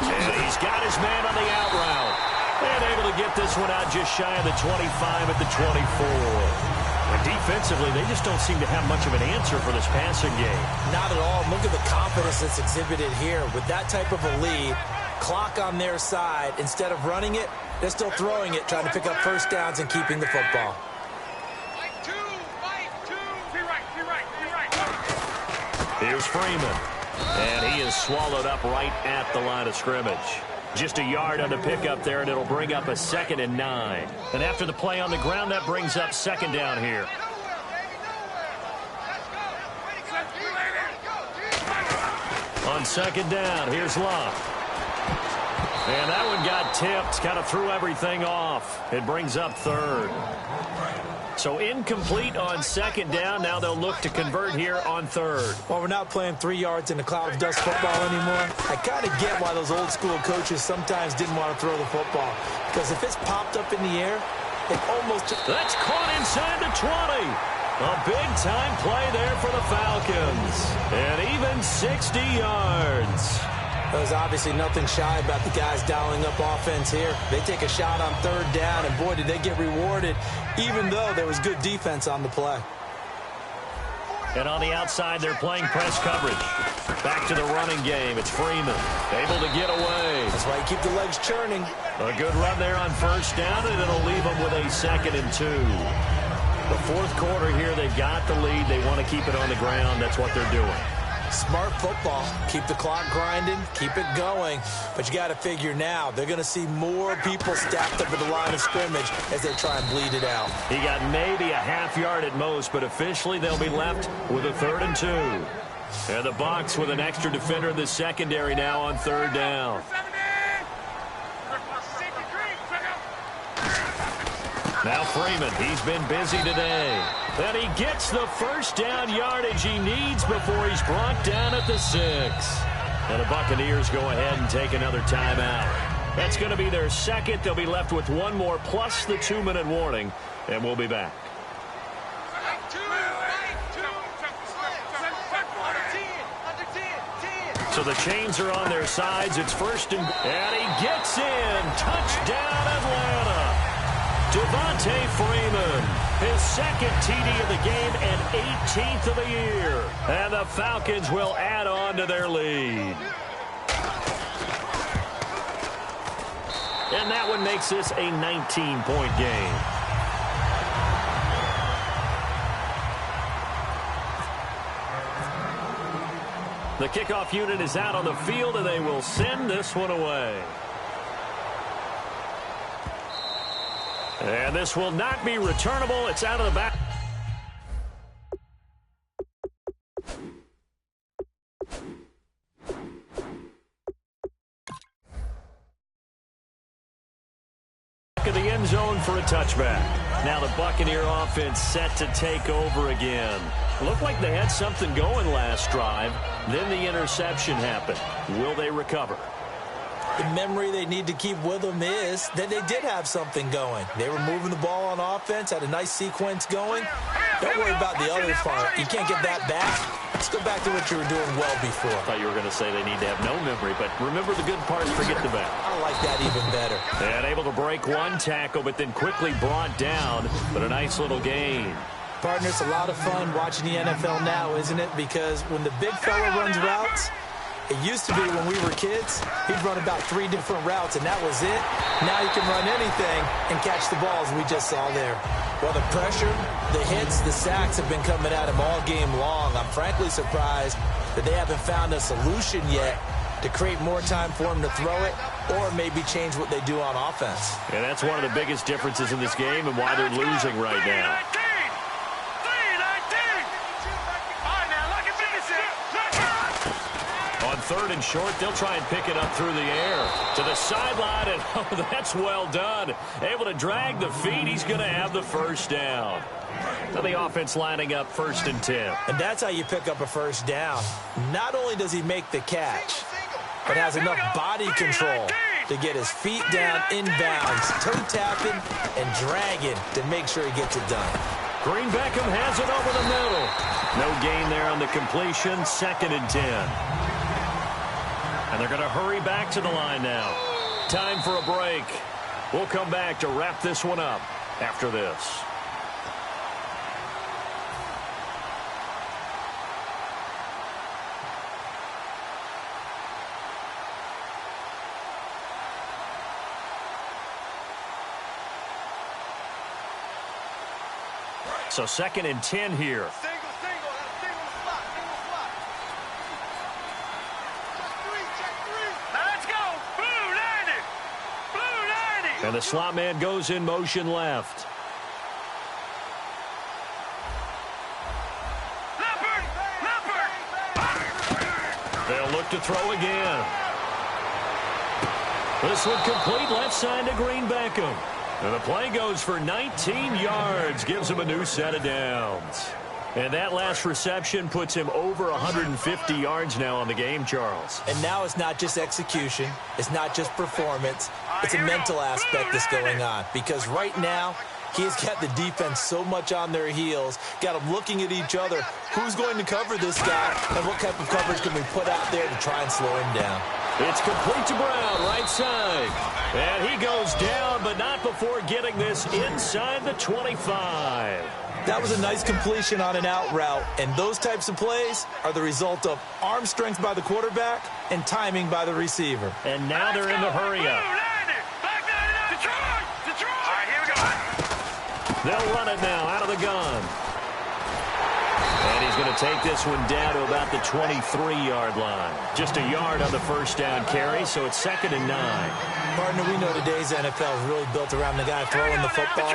And he's got his man on the out route. And able to get this one out just shy of the 25 at the 24. And defensively, they just don't seem to have much of an answer for this passing game. Not at all. Look at the confidence that's exhibited here. With that type of a lead, clock on their side, instead of running it, they're still throwing it, trying to pick up first downs and keeping the football. Here's Freeman. And he is swallowed up right at the line of scrimmage. Just a yard on the pickup there, and it'll bring up a 2nd and 9. And after the play on the ground, that brings up 2nd down here. On 2nd down, here's Love. And that one got tipped, kind of threw everything off. It brings up 3rd. So incomplete on 2nd down. Now they'll look to convert here on 3rd. Well, we're not playing 3 yards in a cloud of dust football anymore. I kind of get why those old school coaches sometimes didn't want to throw the football. Because if it's popped up in the air, it almost... That's caught inside the 20. A big-time play there for the Falcons. And even 60 yards. There's obviously nothing shy about the guys dialing up offense here. They take a shot on third down, and boy, did they get rewarded, even though there was good defense on the play. And on the outside, they're playing press coverage. Back to the running game. It's Freeman, able to get away. That's why you keep the legs churning. A good run there on first down, and it'll leave them with a 2nd and 2. The fourth quarter here, they've got the lead. They want to keep it on the ground. That's what they're doing. Smart football. Keep the clock grinding, keep it going. But you got to figure now, they're going to see more people stacked up at the line of scrimmage as they try and bleed it out. He got maybe a half yard at most, but officially they'll be left with a 3rd and 2. And the Bucs with an extra defender in the secondary now on 3rd down. Now Freeman, he's been busy today. And he gets the first down yardage he needs before he's brought down at the 6. And the Buccaneers go ahead and take another timeout. That's going to be their 2nd. They'll be left with 1 more plus the 2-minute warning. And we'll be back. So the chains are on their sides. It's 1st and he gets in. Touchdown Atlanta. Devontae Freeman, his 2nd TD of the game and 18th of the year. And the Falcons will add on to their lead. And that one makes this a 19-point game. The kickoff unit is out on the field, and they will send this one away. And this will not be returnable. It's out of the back. Of the end zone for a touchback. Now the Buccaneer offense set to take over again. Looked like they had something going last drive. Then the interception happened. Will they recover? The memory they need to keep with them is that they did have something going. They were moving the ball on offense, had a nice sequence going. Don't worry about the other part. You can't get that back. Let's go back to what you were doing well before. I thought you were going to say they need to have no memory, but remember the good parts, forget the bad. I like that even better. And able to break one tackle, but then quickly brought down, but a nice little gain. Partner, it's a lot of fun watching the NFL now, isn't it? Because when the big fella runs routes, it used to be when we were kids, he'd run about 3 different routes, and that was it. Now he can run anything and catch the balls we just saw there. Well, the pressure, the hits, the sacks have been coming at him all game long. I'm frankly surprised that they haven't found a solution yet to create more time for him to throw it or maybe change what they do on offense. And that's one of the biggest differences in this game and why they're losing right now. On 3rd and short, they'll try and pick it up through the air to the sideline, and oh, that's well done. Able to drag the feet. He's going to have the first down. So the offense lining up 1st and 10. And that's how you pick up a first down. Not only does he make the catch, but has enough body control to get his feet down inbounds, toe tapping and dragging to make sure he gets it done. Green Beckham has it over the middle. No gain there on the completion. 2nd and 10. And they're going to hurry back to the line now. Time for a break. We'll come back to wrap this one up after this. So 2nd and 10 here. And the slot man goes in motion left. They'll look to throw again. This one complete left side to Green Beckham. And the play goes for 19 yards, gives him a new set of downs. And that last reception puts him over 150 yards now on the game, Charles. And now it's not just execution. It's not just performance. It's a mental aspect that's going on. Because right now, he's got the defense so much on their heels, got them looking at each other. Who's going to cover this guy, and what type of coverage can we put out there to try and slow him down? It's complete to Brown, right side. And he goes down, but not before getting this inside the 25. That was a nice completion on an out route, and those types of plays are the result of arm strength by the quarterback and timing by the receiver. And now they're in the hurry up. They'll run it now out of the gun. And he's going to take this one down to about the 23-yard line. Just a yard on the first down carry, so it's 2nd and 9. Partner, we know today's NFL is really built around the guy throwing the football.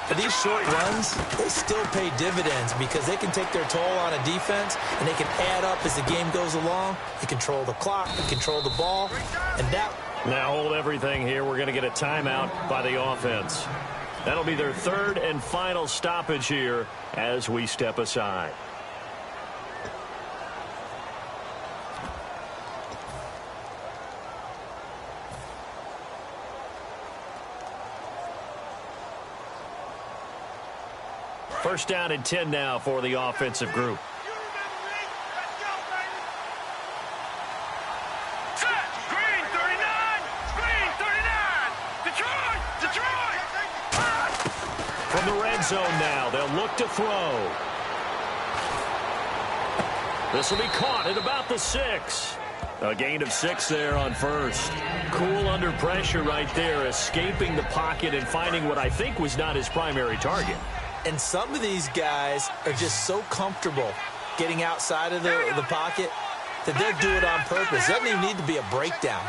But these short runs, they still pay dividends because they can take their toll on a defense, and they can add up as the game goes along. They control the clock, they control the ball, and that... Now hold everything here. We're going to get a timeout by the offense. That'll be their 3rd and final stoppage here as we step aside. First down and 10 now for the offensive group. Set. Green 39. Green 39. Detroit. From the red zone now, they'll look to throw. This will be caught at about the 6. A gain of 6 there on first. Cool under pressure right there, escaping the pocket and finding what I think was not his primary target. And some of these guys are just so comfortable getting outside of the pocket that they'll do it on purpose. It doesn't even need to be a breakdown.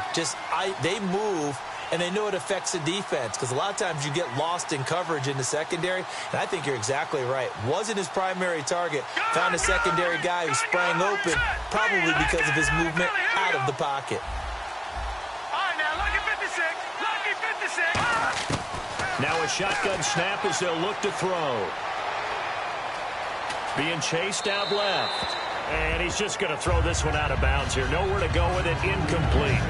They move, and they know it affects the defense because a lot of times you get lost in coverage in the secondary, and I think you're exactly right. Wasn't his primary target. Found a secondary guy who sprang open, probably because of his movement out of the pocket. All right, now, lucky 56. Lucky 56. Now a shotgun snap as they'll look to throw. Being chased out left. And he's just going to throw this one out of bounds here. Nowhere to go with it. Incomplete.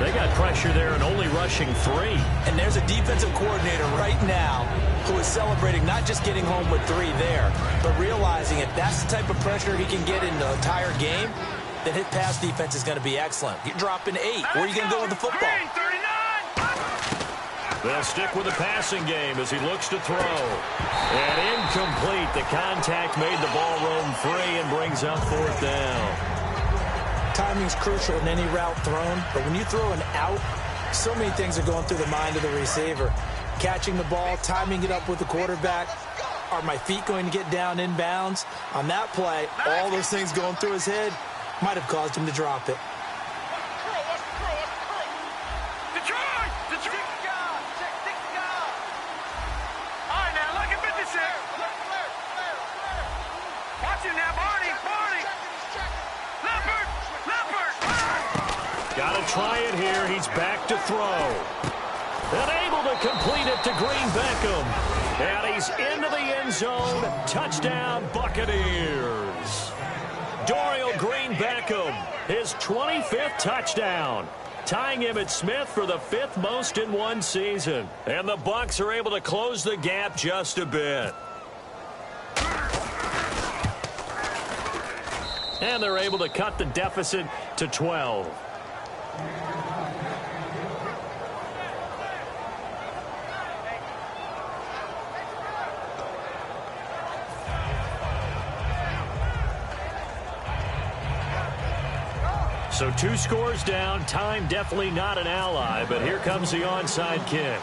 They got pressure there and only rushing 3. And there's a defensive coordinator right now who is celebrating not just getting home with 3 there, but realizing if that's the type of pressure he can get in the entire game, then his pass defense is going to be excellent. You're dropping 8. Where are you going to go with the football? They'll stick with the passing game as he looks to throw. And incomplete. The contact made the ball roam free and brings up 4th down. Timing's crucial in any route thrown, but when you throw an out, so many things are going through the mind of the receiver. Catching the ball, timing it up with the quarterback. Are my feet going to get down inbounds? On that play, all those things going through his head might have caused him to drop it. Try it here. He's back to throw. And able to complete it to Green Beckham. And he's into the end zone. Touchdown, Buccaneers. Dorial Green Beckham, his 25th touchdown. Tying him at Smith for the 5th most in one season. And the Bucs are able to close the gap just a bit. And they're able to cut the deficit to 12. So 2 scores down. Time definitely not an ally, but here comes the onside kick.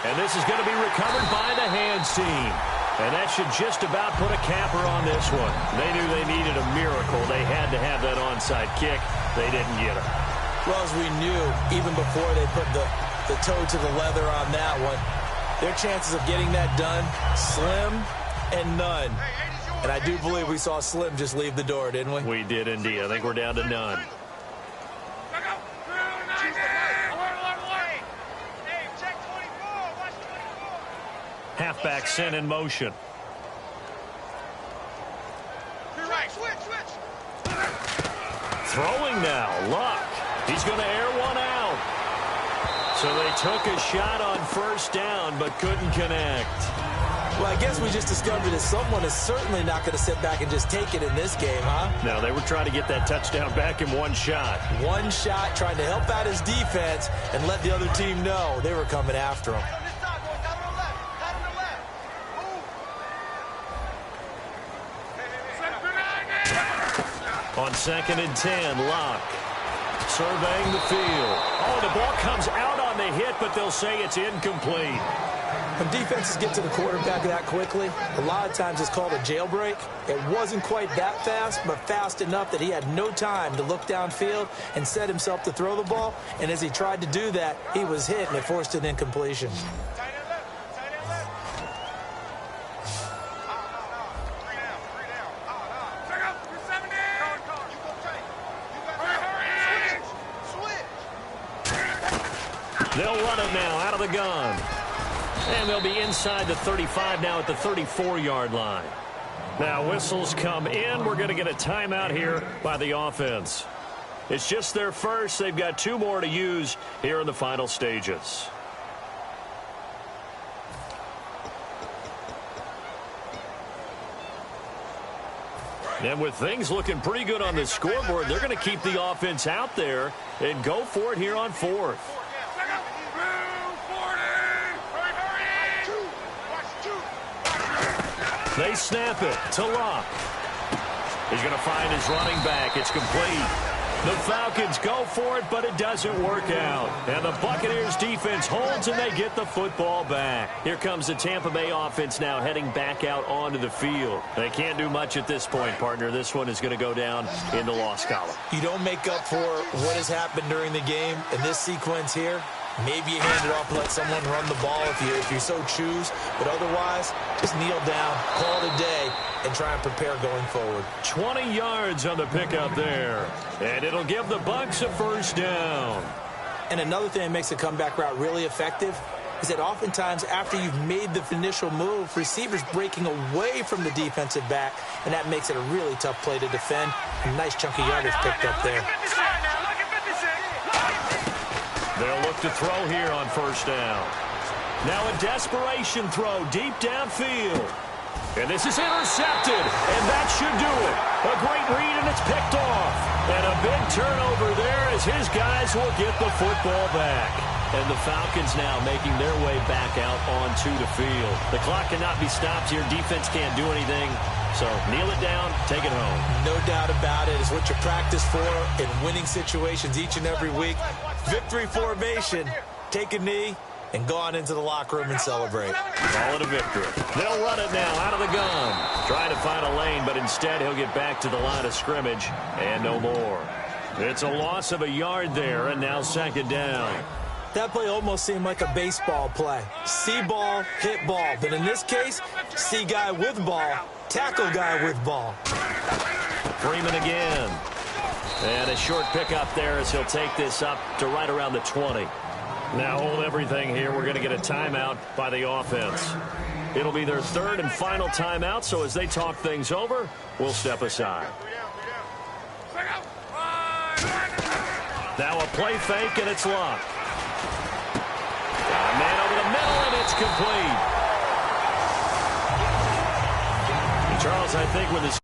And this is going to be recovered by the hands team. And that should just about put a capper on this one. They knew they needed a miracle. They had to have that onside kick. They didn't get it. Well, as we knew, even before they put the toe to the leather on that one, their chances of getting that done, slim and none. And I do believe we saw Slim just leave the door, didn't we? We did indeed. I think we're down to none. Halfback sent in motion. Throwing now. Luck. He's going to air one out. So they took a shot on first down but couldn't connect. Well, I guess we just discovered that someone is certainly not going to sit back and just take it in this game, huh? No, they were trying to get that touchdown back in one shot. One shot, trying to help out his defense and let the other team know they were coming after him. On 2nd and 10, Locke surveying the field. Oh, the ball comes out on the hit, but they'll say it's incomplete. When defenses get to the quarterback that quickly, a lot of times it's called a jailbreak. It wasn't quite that fast, but fast enough that he had no time to look downfield and set himself to throw the ball. And as he tried to do that, he was hit, and it forced an incompletion. They'll run it now out of the gun. And they'll be inside the 35 now at the 34-yard line. Now whistles come in. We're going to get a timeout here by the offense. It's just their first. They've got 2 more to use here in the final stages. And with things looking pretty good on the scoreboard, they're going to keep the offense out there and go for it here on 4th. They snap it to Locke. He's going to find his running back. It's complete. The Falcons go for it, but it doesn't work out. And the Buccaneers defense holds, and they get the football back. Here comes the Tampa Bay offense now heading back out onto the field. They can't do much at this point, partner. This one is going to go down in the loss column. You don't make up for what has happened during the game in this sequence here. Maybe you hand it off and let someone run the ball if you so choose. But otherwise, just kneel down, call it a day, and try and prepare going forward. 20 yards on the pickup there. And it'll give the Bucs a first down. And another thing that makes the comeback route really effective is that oftentimes after you've made the initial move, receivers breaking away from the defensive back, and that makes it a really tough play to defend. A nice chunk of yardage picked up there. They'll look to throw here on first down. Now a desperation throw deep downfield. And this is intercepted, and that should do it. A great read, and it's picked off. And a big turnover there as his guys will get the football back. And the Falcons now making their way back out onto the field. The clock cannot be stopped here. Defense can't do anything. So kneel it down, take it home. No doubt about it. It's what you practice for in winning situations each and every week. Victory formation. Take a knee and go on into the locker room and celebrate. Call it a victory. They'll run it now out of the gun. Trying to find a lane, but instead he'll get back to the line of scrimmage and no more. It's a loss of a yard there, and now 2nd down. That play almost seemed like a baseball play. See ball, hit ball. But in this case, see guy with ball, tackle guy with ball. Freeman again. And a short pickup there as he'll take this up to right around the 20. Now hold everything here. We're going to get a timeout by the offense. It'll be their 3rd and final timeout, so as they talk things over, we'll step aside. Now a play fake, and it's Locke. Got a man over the middle, and it's complete. And Charles, I think when this